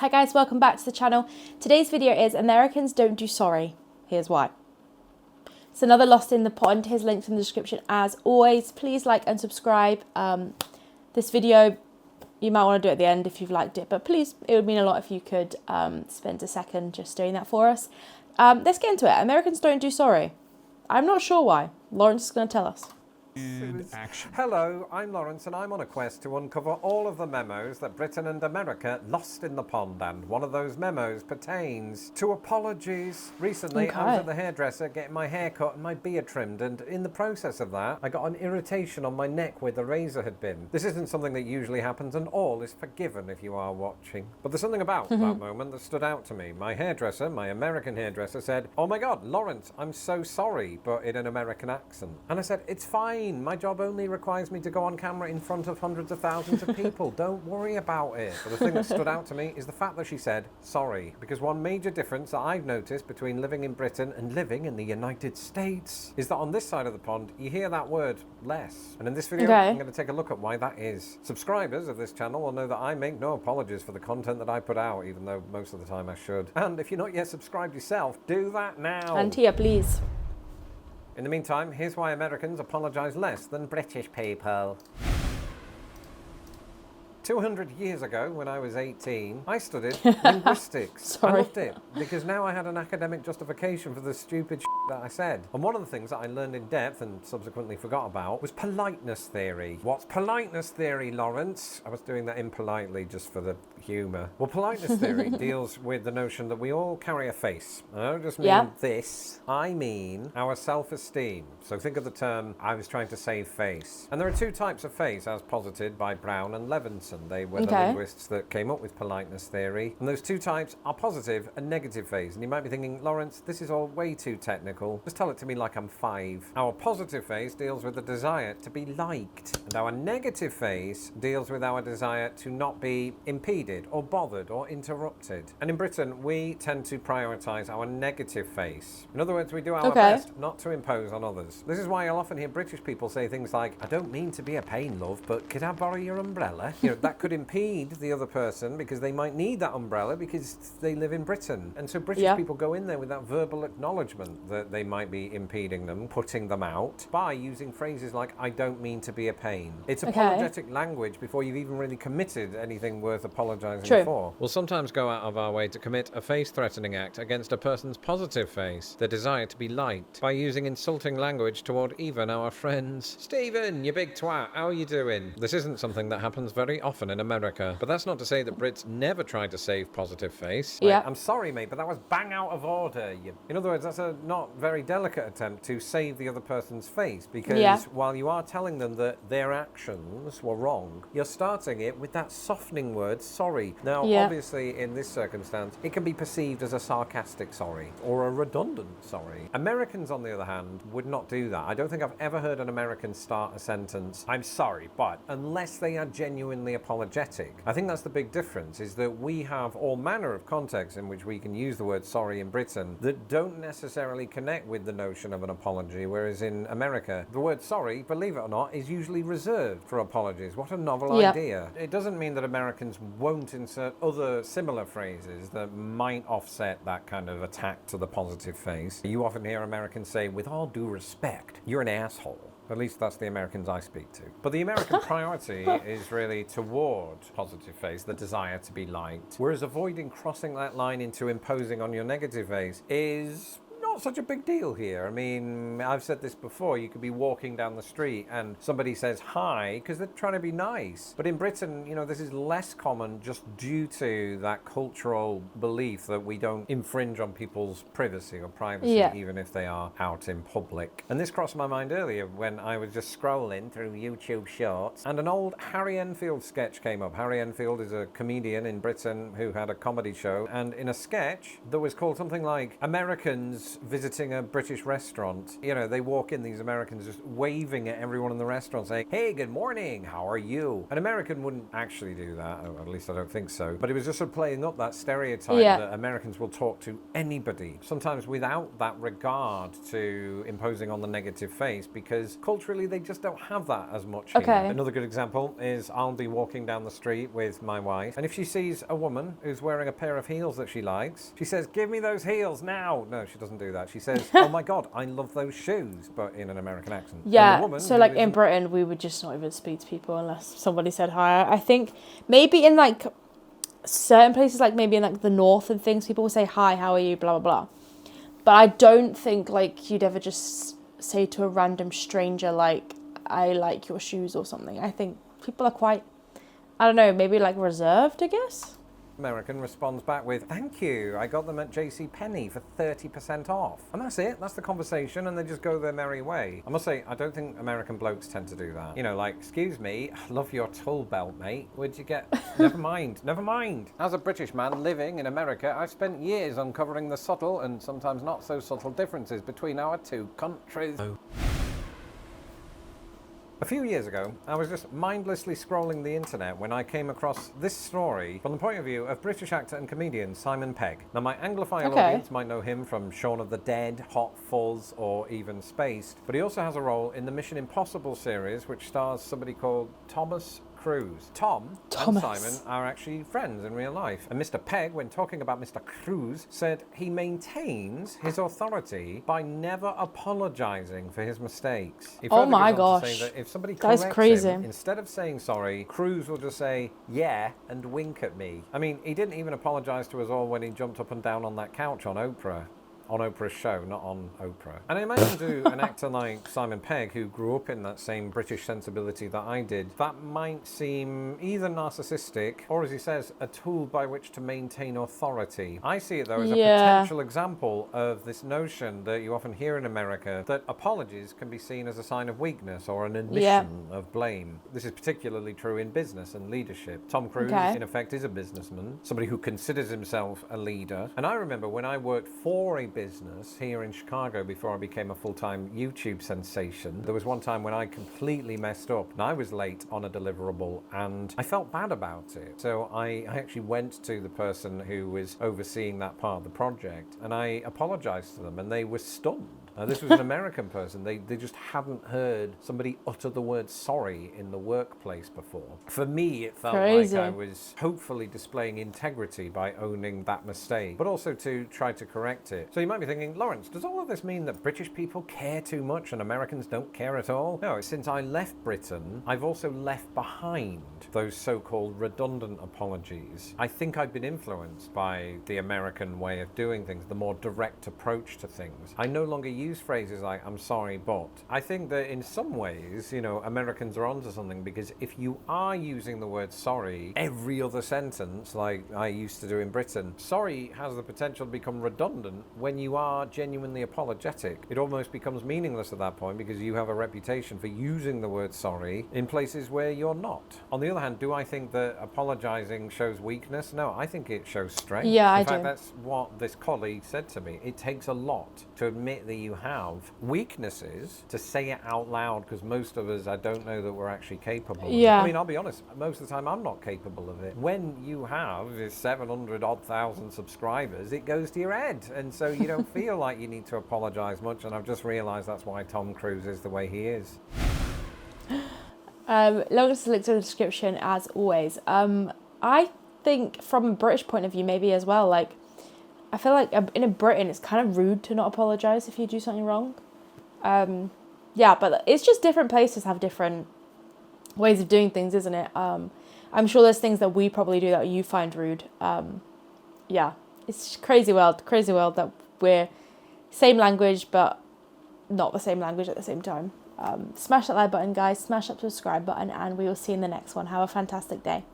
Hi guys, welcome back to the channel. Today's video is Americans don't do sorry. Here's why. It's another Lost in the Pond. Here's links in the description as always. Please like and subscribe. This video, you might want to do it at the end if you've liked it, but please, it would mean a lot if you could spend a second just doing that for us. Let's get into it. Americans don't do sorry. I'm not sure why. Lawrence is going to tell us. Action. Hello, I'm Lawrence and I'm on a quest to uncover all of the memos that Britain and America lost in the pond, and one of those memos pertains to apologies. Recently, I was at the hairdresser getting my hair cut and my beard trimmed, and in the process of that, I got an irritation on my neck where the razor had been. This isn't something that usually happens, and all is forgiven if you are watching. But there's something about that moment that stood out to me. My hairdresser, my American hairdresser, said, "Oh my God, Lawrence, I'm so sorry," but in an American accent. And I said, "It's fine. My job only requires me to go on camera in front of hundreds of thousands of people. Don't worry about it." But the thing that stood out to me is the fact that she said sorry. Because one major difference that I've noticed between living in Britain and living in the United States is that on this side of the pond, you hear that word less. And in this video, I'm going to take a look at why that is. Subscribers of this channel will know that I make no apologies for the content that I put out, even though most of the time I should. And if you're not yet subscribed yourself, do that now. And here, please. In the meantime, here's why Americans apologise less than British people. 200 years ago, when I was 18, I studied linguistics. I loved it, because now I had an academic justification for the stupid that I said. And one of the things that I learned in depth and subsequently forgot about was politeness theory. What's politeness theory, Lawrence? I was doing that impolitely just for the humour. Well, politeness theory deals with the notion that we all carry a face. I don't just mean this, I mean our self-esteem. So think of the term, I was trying to save face. And there are two types of face, as posited by Brown and Levinson. They were the linguists that came up with politeness theory. And those two types are positive and negative phase. And you might be thinking, Lawrence, this is all way too technical. Just tell it to me like I'm 5. Our positive phase deals with the desire to be liked. And our negative phase deals with our desire to not be impeded or bothered or interrupted. And in Britain, we tend to prioritise our negative phase. In other words, we do our best not to impose on others. This is why you'll often hear British people say things like, "I don't mean to be a pain, love, but could I borrow your umbrella?" You know, that could impede the other person because they might need that umbrella because they live in Britain. And so British people go in there with that verbal acknowledgement that they might be impeding them, putting them out, by using phrases like, "I don't mean to be a pain." It's apologetic language before you've even really committed anything worth apologising for. We'll sometimes go out of our way to commit a face-threatening act against a person's positive face, their desire to be liked, by using insulting language toward even our friends. "Stephen, you big twat, how are you doing?" This isn't something that happens very often in America, but that's not to say that Brits never tried to save positive face. Like, "I'm sorry, mate, but that was bang out of order." In other words, that's a not very delicate attempt to save the other person's face, because while you are telling them that their actions were wrong, you're starting it with that softening word, sorry. Now, obviously, in this circumstance, it can be perceived as a sarcastic sorry or a redundant sorry. Americans, on the other hand, would not do that. I don't think I've ever heard an American start a sentence, "I'm sorry, but," unless they are genuinely apologetic. I think that's the big difference, is that we have all manner of contexts in which we can use the word sorry in Britain that don't necessarily connect with the notion of an apology, whereas in America, the word sorry, believe it or not, is usually reserved for apologies. What a novel idea. It doesn't mean that Americans won't insert other similar phrases that might offset that kind of attack to the positive face. You often hear Americans say, "With all due respect, you're an asshole." At least that's the Americans I speak to. But the American priority is really toward positive face, the desire to be liked. Whereas avoiding crossing that line into imposing on your negative face is not such a big deal here. I mean, I've said this before, you could be walking down the street and somebody says hi because they're trying to be nice. But in Britain, you know, this is less common just due to that cultural belief that we don't infringe on people's privacy or privacy, even if they are out in public. And this crossed my mind earlier when I was just scrolling through YouTube Shorts and an old Harry Enfield sketch came up. Harry Enfield is a comedian in Britain who had a comedy show, and in a sketch that was called something like "Americans visiting a British restaurant. You know, they walk in, these Americans just waving at everyone in the restaurant saying, hey, good morning, how are you? An American wouldn't actually do that, or at least I don't think so. But it was just sort of playing up that stereotype that Americans will talk to anybody, sometimes without that regard to imposing on the negative face, because culturally they just don't have that as much here. Another good example is I'll be walking down the street with my wife, and if she sees a woman who's wearing a pair of heels that she likes, she says, give me those heels now. No, she doesn't do that. She says, oh my God, I love those shoes, but in an American accent. Yeah, so like in Britain, we would just not even speak to people unless somebody said hi. I think maybe in like certain places, like maybe in like the north and things, people will say hi, how are you, blah, blah, blah. But I don't think like you'd ever just say to a random stranger, like, I like your shoes or something. I think people are quite, I don't know, maybe like reserved, I guess. American responds back with, thank you, I got them at JCPenney for 30% off. And that's it, that's the conversation, and they just go their merry way. I must say, I don't think American blokes tend to do that. You know, like, excuse me, I love your tool belt, mate. Where'd you get? Never mind, never mind. As a British man living in America, I've spent years uncovering the subtle and sometimes not so subtle differences between our two countries. A few years ago, I was just mindlessly scrolling the internet when I came across this story from the point of view of British actor and comedian Simon Pegg. Now, my Anglophile audience might know him from Shaun of the Dead, Hot Fuzz, or even Spaced, but he also has a role in the Mission Impossible series, which stars somebody called Thomas Cruise. Tom and Simon are actually friends in real life. And Mr. Pegg, when talking about Mr. Cruise, said he maintains his authority by never apologizing for his mistakes. He oh my gosh. To say that if somebody corrects That's crazy. him, instead of saying sorry, Cruise will just say, yeah, and wink at me. I mean, he didn't even apologize to us all when he jumped up and down on that couch on Oprah. On Oprah's show, not on Oprah. And I imagine to an actor like Simon Pegg, who grew up in that same British sensibility that I did, that might seem either narcissistic or, as he says, a tool by which to maintain authority. I see it, though, as a potential example of this notion that you often hear in America, that apologies can be seen as a sign of weakness or an admission of blame. This is particularly true in business and leadership. Tom Cruise, in effect, is a businessman, somebody who considers himself a leader. And I remember when I worked for a business here in Chicago before I became a full-time YouTube sensation. There was one time when I completely messed up and I was late on a deliverable and I felt bad about it. So I actually went to the person who was overseeing that part of the project and I apologized to them and they were stunned. This was an American person. They just hadn't heard somebody utter the word sorry in the workplace before. For me, it felt like I was hopefully displaying integrity by owning that mistake, but also to try to correct it. So you might be thinking, Lawrence, does all of this mean that British people care too much and Americans don't care at all? No, since I left Britain, I've also left behind those so-called redundant apologies. I think I've been influenced by the American way of doing things, the more direct approach to things. I no longer use phrases like, I'm sorry, but. I think that in some ways, you know, Americans are onto something, because if you are using the word sorry every other sentence, like I used to do in Britain, sorry has the potential to become redundant when you are genuinely apologetic. It almost becomes meaningless at that point because you have a reputation for using the word sorry in places where you're not. On the other hand, do I think that apologizing shows weakness? No, I think it shows strength. Yeah, in fact, that's what this colleague said to me. It takes a lot to admit that you have weaknesses, to say it out loud, because most of us, I don't know that we're actually capable of it. I mean, I'll be honest, most of the time I'm not capable of it. When you have 700 odd thousand subscribers, it goes to your head, and so you don't feel like you need to apologize much, and I've just realized that's why Tom Cruise is the way he is. Links in the description as always. I think from a British point of view, maybe as well, like, I feel like in Britain, it's kind of rude to not apologise if you do something wrong. Yeah, but it's just different places have different ways of doing things, isn't it? I'm sure there's things that we probably do that you find rude. Yeah, it's crazy world that we're same language, but not the same language at the same time. Smash that like button, guys. Smash that subscribe button, and we will see you in the next one. Have a fantastic day.